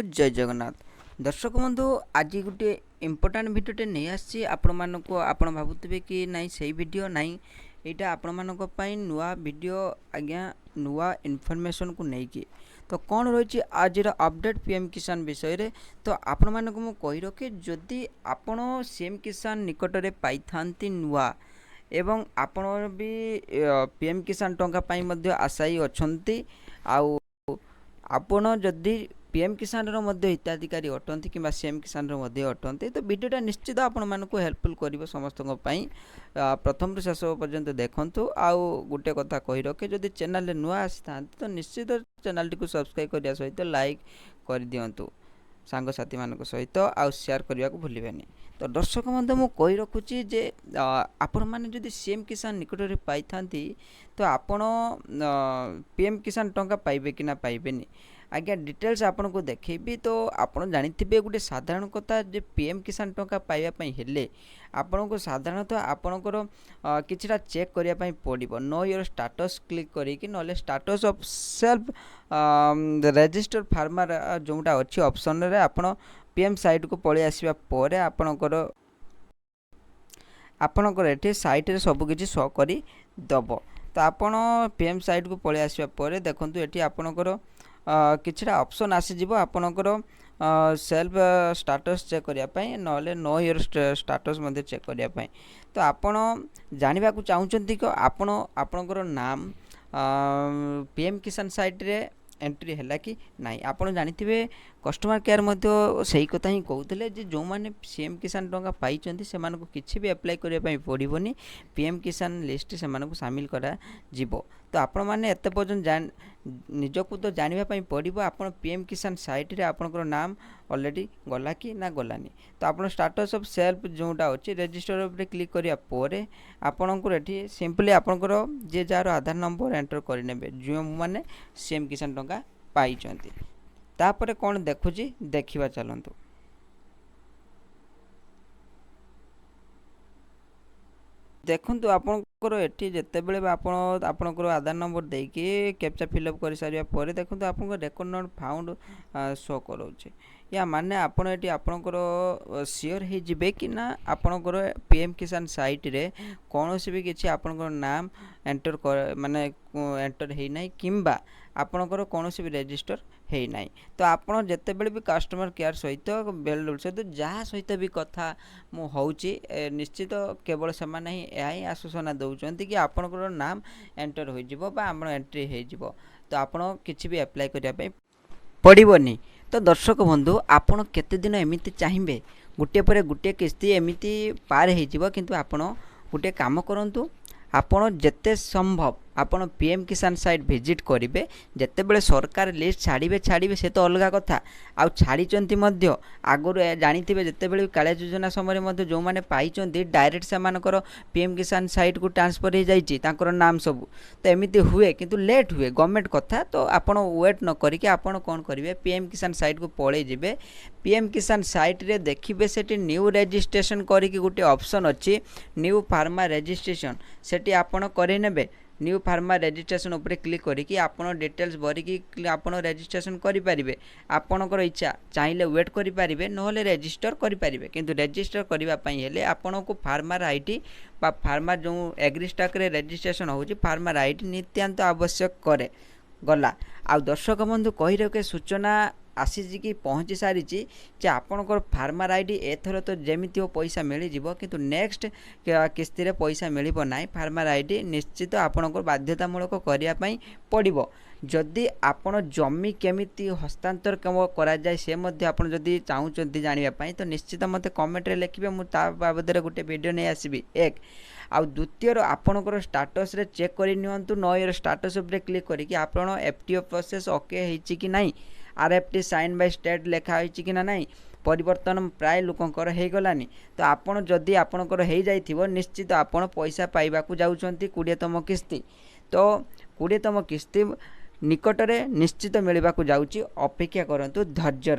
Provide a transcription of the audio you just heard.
जय जगन्नाथ दर्शक बंधु आज गोटे इम्पोर्टाट भिडियोटे नहीं आसी आपण भावुवे कि नाई से भिडियो नाई यहाँ आपण मानी नुआ भिडियो आज्ञा नुआ इनफॉरमेशन को लेकिन तो कौन रही आज अपडेट पीएम किसान विषय रे तो आपण मानक मु कहि रखे जदि आपण सीएम किसान निकट में पाई थांती नुआ एवं आपण भी पीएम किसान टंका पाई मध्य आशायी अछंती आउ आपण जदि पीएम किसान हिताधिकारी अटंती कि सीएम किसान अटंती तो वीडियोटा निश्चित आपण मानक हेल्पफुल कर समस्त प्रथम रु शेष पर्यंत देखु आउ गोटे कथा कही रखे जदि चैनल नुआ आसी था तो निश्चित चैनल टी सब्सक्राइब करने सहित लाइक कर दिंतु सांगसाथी मान सहित आउ शेयर करने को भूलें। तो दर्शक बंधु मु कही रखुची जे आपण मैंने जदि सीएम किसान निकट में पाई था तो आपण पीएम किसान टंका पाइबे कि ना पाइबेनी आज्ञा डिटेल्स आपन को देखेबी। तो आपन जानिथिबे गोटे साधारण कथा जे पीएम किसान टंका पाइबा पई हेले आपन को साधारणतः आपनकर किछटा चेक करिया पई पड़िबो नो योर स्टेटस क्लिक करी कि नले status of self register farmer जोटा अछि ऑप्शन रे आपन पीएम साइट को पळि आसीबा परे आपनकर एठी साइट रे सब किछि शो करी दबो। तो आपन पीएम साइट को पळि आसीबा परे देखंतु एठी आपनकर किछटा ऑप्शन आसीजिबो आपनकर सेल्फ स्टेटस चेक करिया पई नले नो योर स्टेटस मध्ये चेक करिया पई। तो आपण जानिबा को चाहुचंती कि आपनकर नाम पीएम किसान साइट रे एंट्री हैला कि नाई आपण जानिथिबे कस्टमर केयर मध्य सही कथा ही कहउतले जे जो माने सीएम किसान टंका पाई चंती से मानको किछि भी अप्लाई करिया पई पड़िबोनी पीएम किसान लिस्ट से मानको शामिल करा जिवो। तो आपण माने एते पर्यंत निजको तो जानिबा पई पड़िबो आपण पीएम किसान साइट रे आपनकर नाम ऑलरेडी गला कि ना गलानी। तो आपण स्टेटस ऑफ सेल्फ जोटा अछि रजिस्टर ऊपर क्लिक करिया पोरे आपनकर एठी सिंपली आपनकर जे जार आधार नंबर एंटर करि नेबे जो माने सीएम किसान टंका पाई चंती तापर कौन देखुची देखिबा चलंतु। देखंतु आपनकर एठी जेतेबेले आपनकर आधार नंबर देकी कैप्चा फिलअप कर सारिया परे देखंतु आपनकर रेकॉर्ड नॉट फाउंड शो करोचे या माने आपण एठी आपनकर शेयर हे जिबे कि ना आपनकर पीएम किसान साइट रे कोनोसी भी किछि आपनकर नाम एंटर माने एंटर हे नै किंबा आपनकर कोनोसी भी रजिस्टर हे नै। तो आपण जेतेबेले भी कस्टमर केयर सहित बेल सहित जहाँ सहित भी कथा मु होउची निश्चित केवल समान नहीं एआई आश्वासन दउचंती कि आपनकर नाम एंटर हो जिवो बा हमर एंट्री हे जिवो। तो आपण किछि भी अप्लाई करिया पई पड़िबोनी। तो दर्शक बंधु आपण केते दिन एमिति चाहिबे गुटे परे गुटे किस्ती एमिति पार हे जिवो किंतु आपण गुटे काम करंतु आपण जेते संभव आपण पीएम किसान साइट विजिट करेंगे जितेबले सरकार लिस्ट छाड़े से तो अलग कथा आउ छाड़ी मध्य आगुरी जानी जितेबले कालिया योजना समय जो मैंने पाई डायरेक्ट से पीएम किसान साइट को ट्रांसफर हो जाइए नाम सब तो एमती हुए किंतु लेट हुए गवर्नमेंट कथा। तो आपण वेट न करिके आपण कौन करेंगे पीएम किसान साइट को पलि जिबे पीएम किसान साइट रे देखिबे सेठी न्यू रजिस्ट्रेशन करिके गोटे ऑप्शन अच्छी न्यू फार्मा रजिस्ट्रेशन सेठी आपण करे नेबे न्यू फार्मा रजिस्ट्रेशन उपर क्लिक करिकी आपण डिटेल्स भरिकी आपण रजिस्ट्रेशन करि परिबे आपणकर इच्छा चाहिले वेट करि परिबे नहले रजिस्टर करि परिबे किंतु रजिस्टर करिबा पई हेले आपण को फार्मर आईडी बा फार्मर जो एग्रीस्टॉक रे रजिस्ट्रेशन होउची फार्मर आईडी नित्यांत आवश्यक करे गला। आ दर्शक बंधु कहि रखे सूचना आसी कि पहुँची सारी जे आपणकर फार्मर आईडी एथर तो जमीती हो पैसा मिल जीवो किंतु नेक्स्ट किस्ती रे पैसा मिलिबो नाही फार्मर आईडी निश्चित आपणकर बाध्यतामूलक करिया पई पड़िबो। जदि आपण जमी केमिति हस्तांतर करा जाय से मध्य आपण जदि चाहुचंती जानिबा पई तो निश्चित मते कमेंट रे लिखिबे मु ता बाबद रे गुटे वीडियो नै आसीबी एक आ द्वितीय आपणकर स्टेटस रे चेक करि नियंतु नो योर स्टेटस ऊपर क्लिक करिकि आपण एफटीओ प्रोसेस ओके हेछि कि नाही आरएफटी साइन बाय स्टेट लेखा होइछि कि ना नाही परिवर्तन प्राय लोकंकर हे गलानी। तो आपण जदि आपणकर हे जाइथिबो निश्चित आपण पैसा पाइबा को जाउचंती 20तम किस्ती तो 20तम किस्ती निकटरे निश्चित मिलवा को जाउची अपेक्षा करंतु धैर्य।